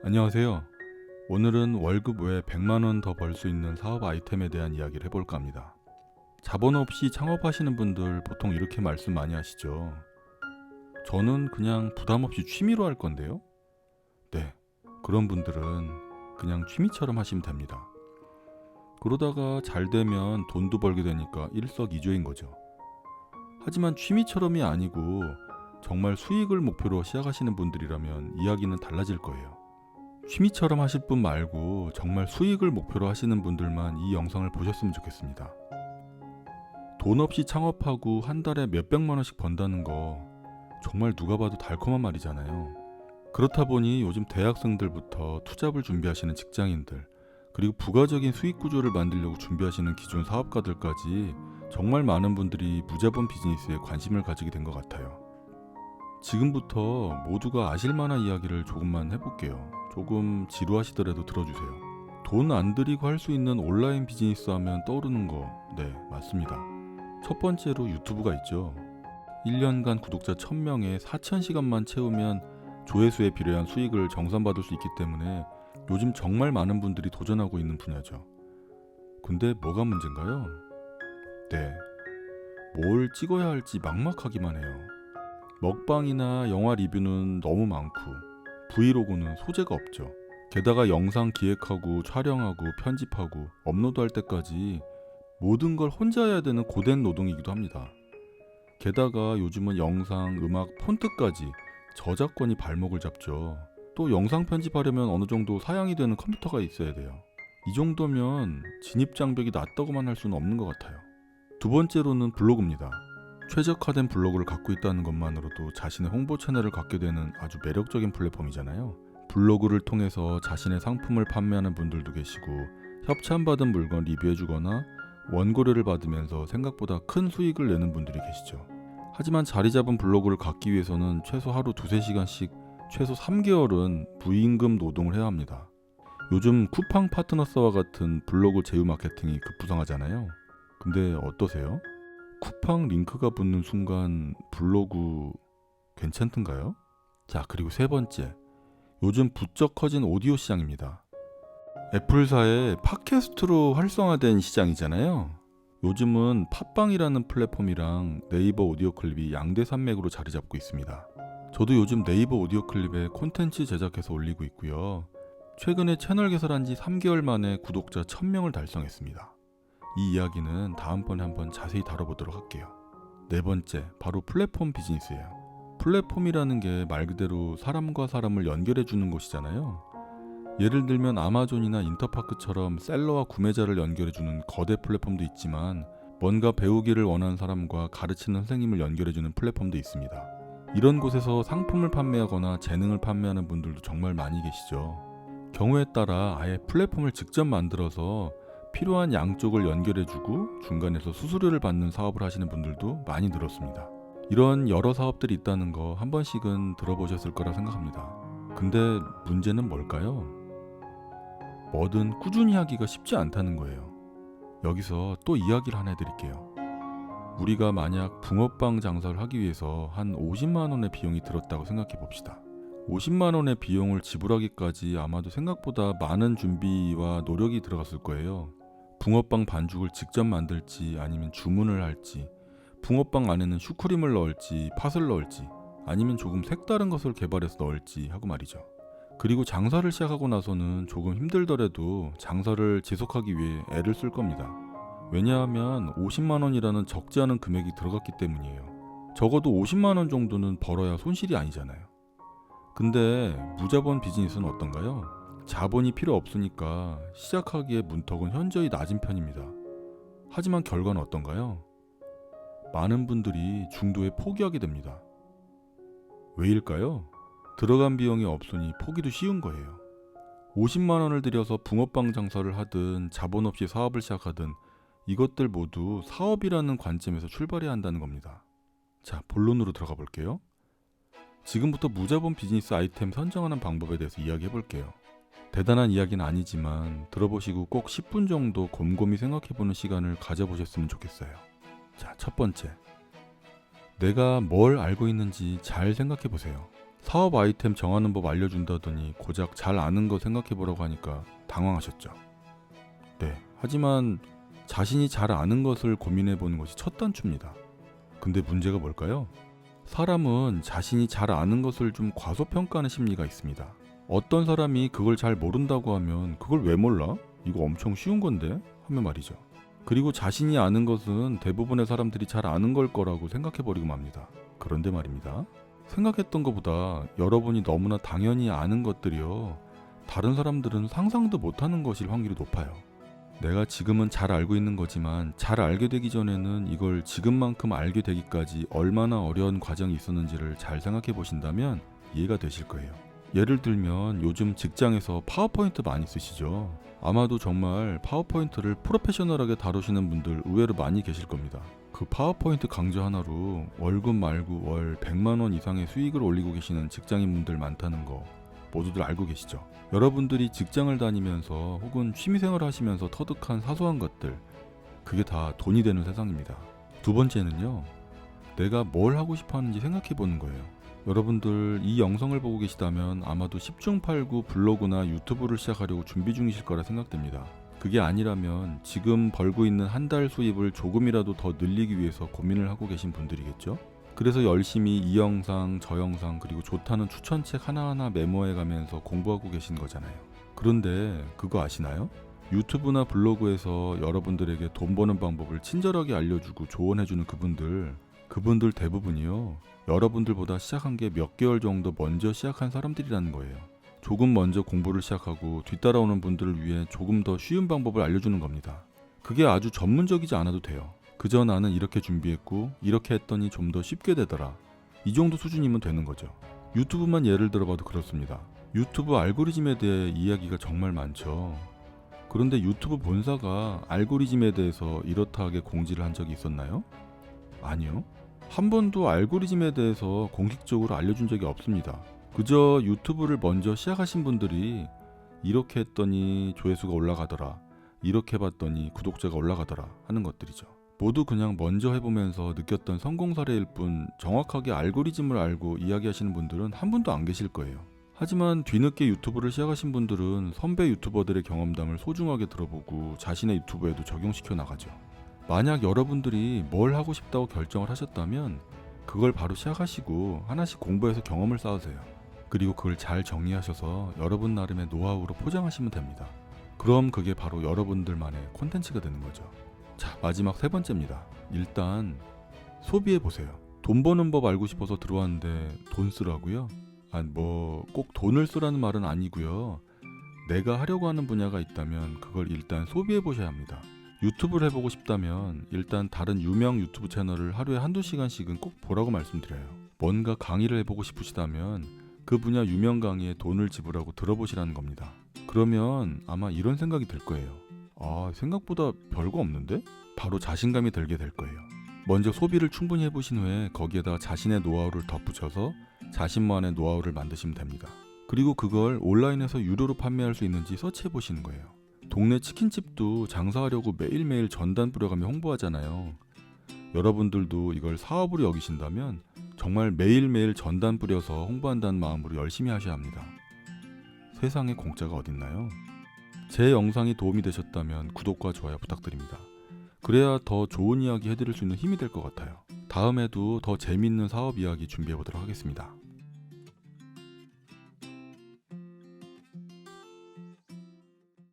안녕하세요. 오늘은 월급 외에 100만원 더 벌 수 있는 사업 아이템에 대한 이야기를 해볼까 합니다. 자본 없이 창업하시는 분들 보통 이렇게 말씀 많이 하시죠. 저는 그냥 부담 없이 취미로 할 건데요. 네, 그런 분들은 그냥 취미처럼 하시면 됩니다. 그러다가 잘 되면 돈도 벌게 되니까 일석이조인 거죠. 하지만 취미처럼이 아니고 정말 수익을 목표로 시작하시는 분들이라면 이야기는 달라질 거예요. 취미처럼 하실 분 말고 정말 수익을 목표로 하시는 분들만 이 영상을 보셨으면 좋겠습니다. 돈 없이 창업하고 한 달에 몇백만 원씩 번다는 거 정말 누가 봐도 달콤한 말이잖아요. 그렇다 보니 요즘 대학생들부터 투잡을 준비하시는 직장인들, 그리고 부가적인 수익 구조를 만들려고 준비하시는 기존 사업가들까지 정말 많은 분들이 무자본 비즈니스에 관심을 가지게 된 것 같아요. 지금부터 모두가 아실만한 이야기를 조금만 해볼게요. 조금 지루하시더라도 들어주세요. 돈 안 들이고 할 수 있는 온라인 비즈니스 하면 떠오르는 거, 네, 맞습니다. 첫 번째로 유튜브가 있죠. 1년간 구독자 1000명에 4000시간만 채우면 조회수에 비례한 수익을 정산받을 수 있기 때문에 요즘 정말 많은 분들이 도전하고 있는 분야죠. 근데 뭐가 문제인가요? 네, 뭘 찍어야 할지 막막하기만 해요. 먹방이나 영화 리뷰는 너무 많고 브이로그는 소재가 없죠. 게다가 영상 기획하고 촬영하고 편집하고 업로드할 때까지 모든 걸 혼자 해야 되는 고된 노동이기도 합니다. 게다가 요즘은 영상, 음악, 폰트까지 저작권이 발목을 잡죠. 또 영상 편집하려면 어느 정도 사양이 되는 컴퓨터가 있어야 돼요. 이 정도면 진입 장벽이 낮다고만 할 수는 없는 것 같아요. 두 번째로는 블로그입니다. 최적화된 블로그를 갖고 있다는 것만으로도 자신의 홍보 채널을 갖게 되는 아주 매력적인 플랫폼이잖아요. 블로그를 통해서 자신의 상품을 판매하는 분들도 계시고 협찬받은 물건 리뷰해주거나 원고료를 받으면서 생각보다 큰 수익을 내는 분들이 계시죠. 하지만 자리 잡은 블로그를 갖기 위해서는 최소 하루 2-3시간씩 최소 3개월은 무임금 노동을 해야 합니다. 요즘 쿠팡 파트너스와 같은 블로그 제휴 마케팅이 급부상하잖아요. 근데 어떠세요? 쿠팡 링크가 붙는 순간 블로그 괜찮던가요? 자, 그리고 세 번째, 요즘 부쩍 커진 오디오 시장입니다. 애플사의 팟캐스트로 활성화된 시장이잖아요. 요즘은 팟빵이라는 플랫폼이랑 네이버 오디오 클립이 양대 산맥으로 자리 잡고 있습니다. 저도 요즘 네이버 오디오 클립에 콘텐츠 제작해서 올리고 있고요. 최근에 채널 개설한 지 3개월 만에 구독자 1000명을 달성했습니다. 이 이야기는 다음번에 한번 자세히 다뤄보도록 할게요. 네 번째, 바로 플랫폼 비즈니스예요. 플랫폼이라는 게 말 그대로 사람과 사람을 연결해주는 곳이잖아요. 예를 들면 아마존이나 인터파크처럼 셀러와 구매자를 연결해주는 거대 플랫폼도 있지만 뭔가 배우기를 원하는 사람과 가르치는 선생님을 연결해주는 플랫폼도 있습니다. 이런 곳에서 상품을 판매하거나 재능을 판매하는 분들도 정말 많이 계시죠. 경우에 따라 아예 플랫폼을 직접 만들어서 필요한 양쪽을 연결해주고 중간에서 수수료를 받는 사업을 하시는 분들도 많이 늘었습니다. 이런 여러 사업들이 있다는 거 한 번씩은 들어보셨을 거라 생각합니다. 근데 문제는 뭘까요? 뭐든 꾸준히 하기가 쉽지 않다는 거예요. 여기서 또 이야기를 하나 해드릴게요. 우리가 만약 붕어빵 장사를 하기 위해서 한 50만 원의 비용이 들었다고 생각해 봅시다. 50만 원의 비용을 지불하기까지 아마도 생각보다 많은 준비와 노력이 들어갔을 거예요. 붕어빵 반죽을 직접 만들지 아니면 주문을 할지, 붕어빵 안에는 슈크림을 넣을지 팥을 넣을지 아니면 조금 색다른 것을 개발해서 넣을지 하고 말이죠. 그리고 장사를 시작하고 나서는 조금 힘들더라도 장사를 지속하기 위해 애를 쓸 겁니다. 왜냐하면 50만 원이라는 적지 않은 금액이 들어갔기 때문이에요. 적어도 50만 원 정도는 벌어야 손실이 아니잖아요. 근데 무자본 비즈니스는 어떤가요? 자본이 필요 없으니까 시작하기에 문턱은 현저히 낮은 편입니다. 하지만 결과는 어떤가요? 많은 분들이 중도에 포기하게 됩니다. 왜일까요? 들어간 비용이 없으니 포기도 쉬운 거예요. 50만 원을 들여서 붕어빵 장사를 하든 자본 없이 사업을 시작하든 이것들 모두 사업이라는 관점에서 출발해야 한다는 겁니다. 자, 본론으로 들어가 볼게요. 지금부터 무자본 비즈니스 아이템 선정하는 방법에 대해서 이야기해 볼게요. 대단한 이야기는 아니지만 들어보시고 꼭 10분 정도 곰곰이 생각해보는 시간을 가져보셨으면 좋겠어요. 자, 첫 번째, 내가 뭘 알고 있는지 잘 생각해보세요. 사업 아이템 정하는 법 알려준다더니 고작 잘 아는 거 생각해보라고 하니까 당황하셨죠. 네, 하지만 자신이 잘 아는 것을 고민해보는 것이 첫 단추입니다. 근데 문제가 뭘까요? 사람은 자신이 잘 아는 것을 좀 과소평가하는 심리가 있습니다. 어떤 사람이 그걸 잘 모른다고 하면 그걸 왜 몰라? 이거 엄청 쉬운 건데? 하면 말이죠. 그리고 자신이 아는 것은 대부분의 사람들이 잘 아는 걸 거라고 생각해버리고 맙니다. 그런데 말입니다. 생각했던 것보다 여러분이 너무나 당연히 아는 것들이요, 다른 사람들은 상상도 못하는 것일 확률이 높아요. 내가 지금은 잘 알고 있는 거지만 잘 알게 되기 전에는 이걸 지금만큼 알게 되기까지 얼마나 어려운 과정이 있었는지를 잘 생각해 보신다면 이해가 되실 거예요. 예를 들면 요즘 직장에서 파워포인트 많이 쓰시죠. 아마도 정말 파워포인트를 프로페셔널하게 다루시는 분들 의외로 많이 계실 겁니다. 그 파워포인트 강좌 하나로 월급 말고 월 100만 원 이상의 수익을 올리고 계시는 직장인분들 많다는 거 모두들 알고 계시죠? 여러분들이 직장을 다니면서 혹은 취미생활을 하시면서 터득한 사소한 것들, 그게 다 돈이 되는 세상입니다. 두 번째는요, 내가 뭘 하고 싶어 하는지 생각해 보는 거예요. 여러분들 이 영상을 보고 계시다면 아마도 10중 8구 블로그나 유튜브를 시작하려고 준비 중이실 거라 생각됩니다. 그게 아니라면 지금 벌고 있는 한 달 수입을 조금이라도 더 늘리기 위해서 고민을 하고 계신 분들이겠죠? 그래서 열심히 이 영상, 저 영상, 그리고 좋다는 추천책 하나하나 메모해 가면서 공부하고 계신 거잖아요. 그런데 그거 아시나요? 유튜브나 블로그에서 여러분들에게 돈 버는 방법을 친절하게 알려주고 조언해주는 그분들 대부분이요, 여러분들보다 시작한 게 몇 개월 정도 먼저 시작한 사람들이라는 거예요. 조금 먼저 공부를 시작하고 뒤따라오는 분들을 위해 조금 더 쉬운 방법을 알려주는 겁니다. 그게 아주 전문적이지 않아도 돼요. 그저 나는 이렇게 준비했고 이렇게 했더니 좀 더 쉽게 되더라, 이 정도 수준이면 되는 거죠. 유튜브만 예를 들어봐도 그렇습니다. 유튜브 알고리즘에 대해 이야기가 정말 많죠. 그런데 유튜브 본사가 알고리즘에 대해서 이렇다 하게 공지를 한 적이 있었나요? 아니요. 한 번도 알고리즘에 대해서 공식적으로 알려준 적이 없습니다. 그저 유튜브를 먼저 시작하신 분들이 이렇게 했더니 조회수가 올라가더라, 이렇게 해봤더니 구독자가 올라가더라 하는 것들이죠. 모두 그냥 먼저 해보면서 느꼈던 성공 사례일 뿐 정확하게 알고리즘을 알고 이야기하시는 분들은 한 분도 안 계실 거예요. 하지만 뒤늦게 유튜브를 시작하신 분들은 선배 유튜버들의 경험담을 소중하게 들어보고 자신의 유튜브에도 적용시켜 나가죠. 만약 여러분들이 뭘 하고 싶다고 결정을 하셨다면 그걸 바로 시작하시고 하나씩 공부해서 경험을 쌓으세요. 그리고 그걸 잘 정리하셔서 여러분 나름의 노하우로 포장하시면 됩니다. 그럼 그게 바로 여러분들만의 콘텐츠가 되는 거죠. 자, 마지막 세 번째입니다. 일단 소비해보세요. 돈 버는 법 알고 싶어서 들어왔는데 돈 쓰라고요? 꼭 돈을 쓰라는 말은 아니고요. 내가 하려고 하는 분야가 있다면 그걸 일단 소비해보셔야 합니다. 유튜브를 해보고 싶다면 일단 다른 유명 유튜브 채널을 하루에 한두 시간씩은 꼭 보라고 말씀드려요. 뭔가 강의를 해보고 싶으시다면 그 분야 유명 강의에 돈을 지불하고 들어보시라는 겁니다. 그러면 아마 이런 생각이 들 거예요. 생각보다 별거 없는데? 바로 자신감이 들게 될 거예요. 먼저 소비를 충분히 해보신 후에 거기에다 자신의 노하우를 덧붙여서 자신만의 노하우를 만드시면 됩니다. 그리고 그걸 온라인에서 유료로 판매할 수 있는지 서치해보시는 거예요. 동네 치킨집도 장사하려고 매일매일 전단 뿌려가며 홍보하잖아요. 여러분들도 이걸 사업으로 여기신다면 정말 매일매일 전단 뿌려서 홍보한다는 마음으로 열심히 하셔야 합니다. 세상에 공짜가 어딨나요? 제 영상이 도움이 되셨다면 구독과 좋아요 부탁드립니다. 그래야 더 좋은 이야기 해드릴 수 있는 힘이 될 것 같아요. 다음에도 더 재밌는 사업 이야기 준비해보도록 하겠습니다.